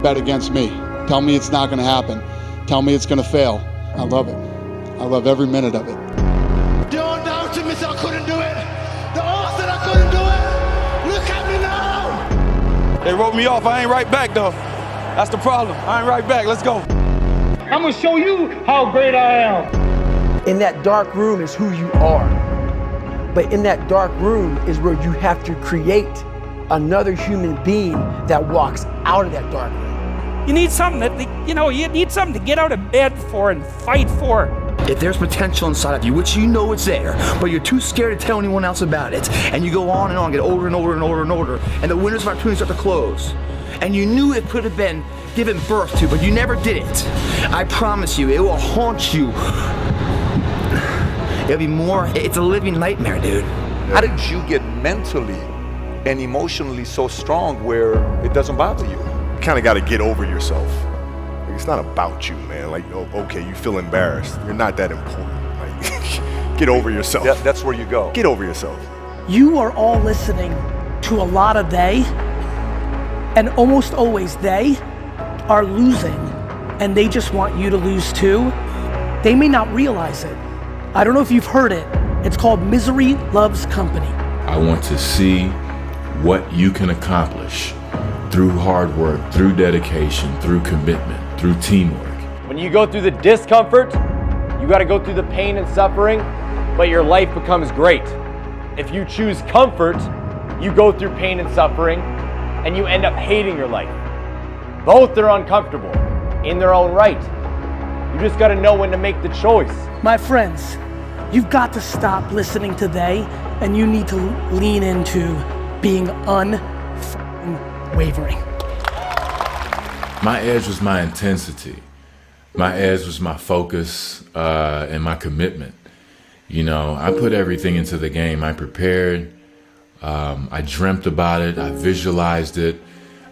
Bet against me. Tell me it's not going to happen. Tell me it's going to fail. I love it. I love every minute of it. Don't doubt me, I couldn't do it. The odds that I couldn't do it. Look at me now. They wrote me off. I ain't right back, though. That's the problem. I ain't right back. Let's go. I'm going to show you how great I am. In that dark room is who you are. But in that dark room is where you have to create another human being that walks out of that dark room. You need something that, you need something to get out of bed for and fight for. If there's potential inside of you, which you know it's there, but you're too scared to tell anyone else about it, and you go on and on, get older and older and older and older, and the windows of opportunity start to close, and you knew it could have been given birth to, but you never did it, I promise you, it will haunt you. It'll be more, it's a living nightmare, dude. How did you get mentally and emotionally so strong where it doesn't bother you? You kind of got to get over yourself. Like, it's not about you, man. Like, oh, okay, you feel embarrassed. You're not that important. Like, get over yourself. That's where you go. Get over yourself. You are all listening to a lot of they, and almost always they are losing, and they just want you to lose too. They may not realize it. I don't know if you've heard it. It's called Misery Loves Company. I want to see what you can accomplish through hard work, through dedication, through commitment, through teamwork. When you go through the discomfort, you got to go through the pain and suffering, but your life becomes great. If you choose comfort, you go through pain and suffering, and you end up hating your life. Both are uncomfortable in their own right. You just got to know when to make the choice. My friends, you've got to stop listening to they, and you need to lean into being unwavering. My edge was my intensity. My edge was my focus and my commitment. I put everything into the game. I prepared. I dreamt about it. I visualized it.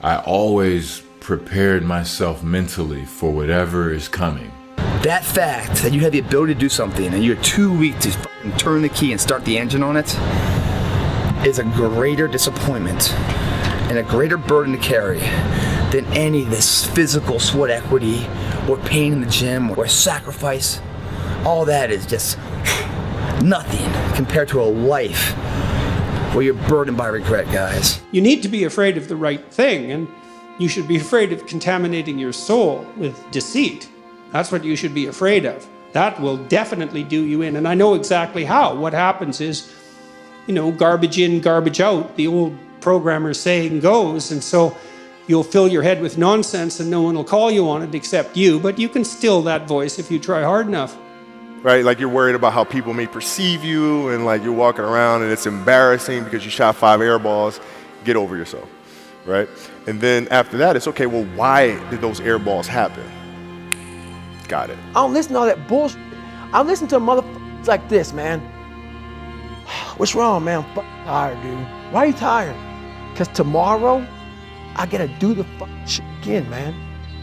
I always prepared myself mentally for whatever is coming. That fact that you have the ability to do something and you're too weak to turn the key and start the engine on it is a greater disappointment and a greater burden to carry than any of this physical sweat equity or pain in the gym or sacrifice. All that is just nothing compared to a life where you're burdened by regret, guys. You need to be afraid of the right thing, and you should be afraid of contaminating your soul with deceit. That's what you should be afraid of. That will definitely do you in, and I know exactly how. What happens is, garbage in, garbage out, the old programmer saying goes, and so you'll fill your head with nonsense and no one will call you on it except you, but you can still that voice if you try hard enough. Right, like you're worried about how people may perceive you, and like you're walking around and it's embarrassing because you shot 5 air balls. Get over yourself, right? And then after that, it's okay, well, why did those air balls happen? Got it. I don't listen to all that bullshit. I listen to motherfuckers like this, man. What's wrong, man? I'm tired, dude. Why are you tired? Because tomorrow, I gotta do the fucking shit again, man.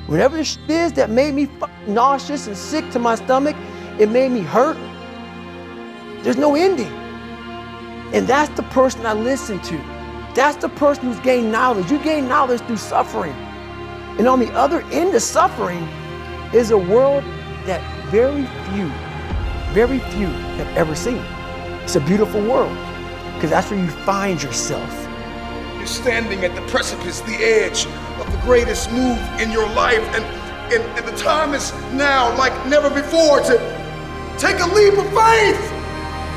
Whatever the shit is that made me fucking nauseous and sick to my stomach, it made me hurt. There's no ending. And that's the person I listen to. That's the person who's gained knowledge. You gain knowledge through suffering. And on the other end of suffering is a world that very few have ever seen. It's a beautiful world, because that's where you find yourself. You're standing at the precipice, the edge of the greatest move in your life, and the time is now like never before to take a leap of faith.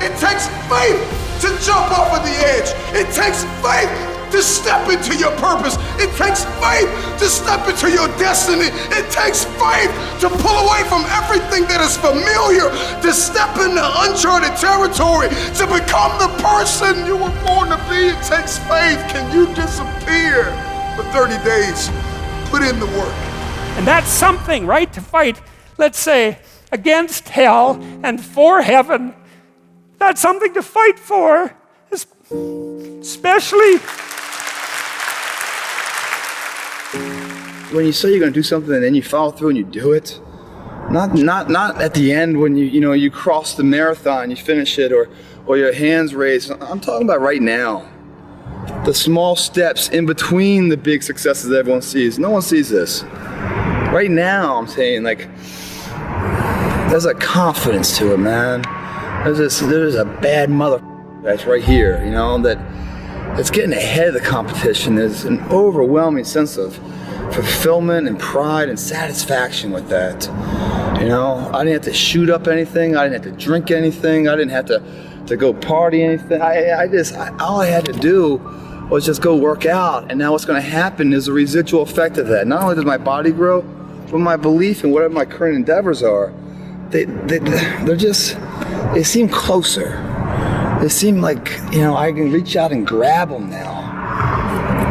It takes faith to jump off of the edge. It takes faith to step into your purpose. It takes faith to step into your destiny. It takes faith to pull away from everything that is familiar, to step into uncharted territory, to become the person you were born to be. It takes faith. Can you disappear for 30 days? Put in the work. And that's something, right, to fight, let's say, against hell and for heaven. That's something to fight for, especially when you say you're going to do something and then you follow through and you do it. Not at the end when you cross the marathon, you finish it, or your hands raised. I'm talking about right now. the small steps in between the big successes that everyone sees. No one sees this. Right now, I'm saying, like, there's a confidence to it, man. There's a bad mother that's right here, you know, that's getting ahead of the competition. There's an overwhelming sense of fulfillment and pride and satisfaction with that. You know, I didn't have to shoot up anything. I didn't have to drink anything. I didn't have to go party anything. All I had to do was just go work out. And now what's going to happen is a residual effect of that. Not only does my body grow, but my belief in whatever my current endeavors are, they seem closer. They seem like, you know, I can reach out and grab them now.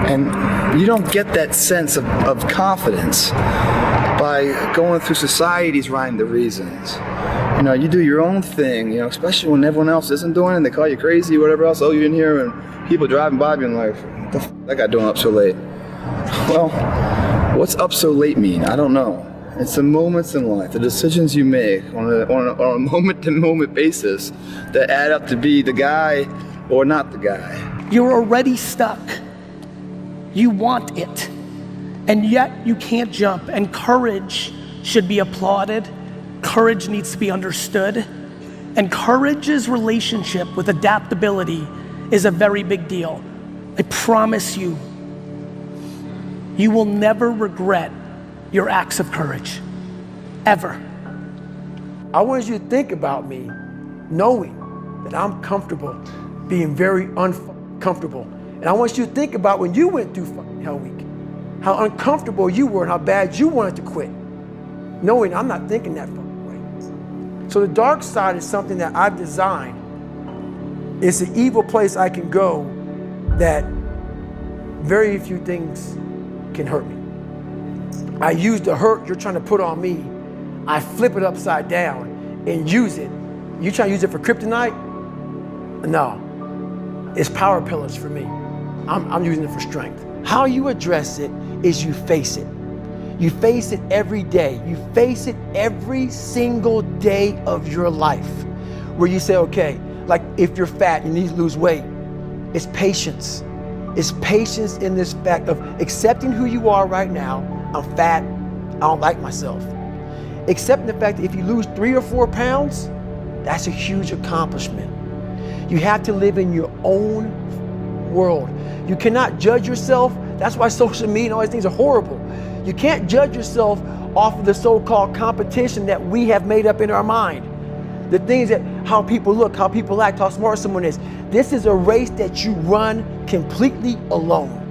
And you don't get that sense of confidence by going through society's rhyme the reasons. You know, you do your own thing, you know, especially when everyone else isn't doing it and they call you crazy or whatever else. Oh, you're in here and people driving by being like, what the f that guy doing up so late? Well, what's up so late mean? I don't know. It's the moments in life, the decisions you make on a moment-to-moment basis that add up to be the guy or not the guy. You're already stuck. You want it, and yet you can't jump. And courage should be applauded. Courage needs to be understood. And courage's relationship with adaptability is a very big deal. I promise you, you will never regret your acts of courage, ever. I want you to think about me knowing that I'm comfortable being very uncomfortable. And I want you to think about when you went through fucking Hell Week, how uncomfortable you were and how bad you wanted to quit, knowing I'm not thinking that fucking way. So the dark side is something that I've designed. It's an evil place I can go that very few things can hurt me. I use the hurt you're trying to put on me, I flip it upside down and use it. You trying to use it for kryptonite? No, it's power pillars for me. I'm using it for strength. How you address it is you face it. You face it every day. You face it every single day of your life where you say, okay, like if you're fat, you need to lose weight. It's patience. It's patience in this fact of accepting who you are right now. I'm fat, I don't like myself. Accepting the fact that if you lose 3 or 4 pounds, that's a huge accomplishment. You have to live in your own world. You cannot judge yourself. That's why social media and all these things are horrible. You can't judge yourself off of the so-called competition that we have made up in our mind. The things that, how people look, how people act, how smart someone is. This is a race that you run completely alone.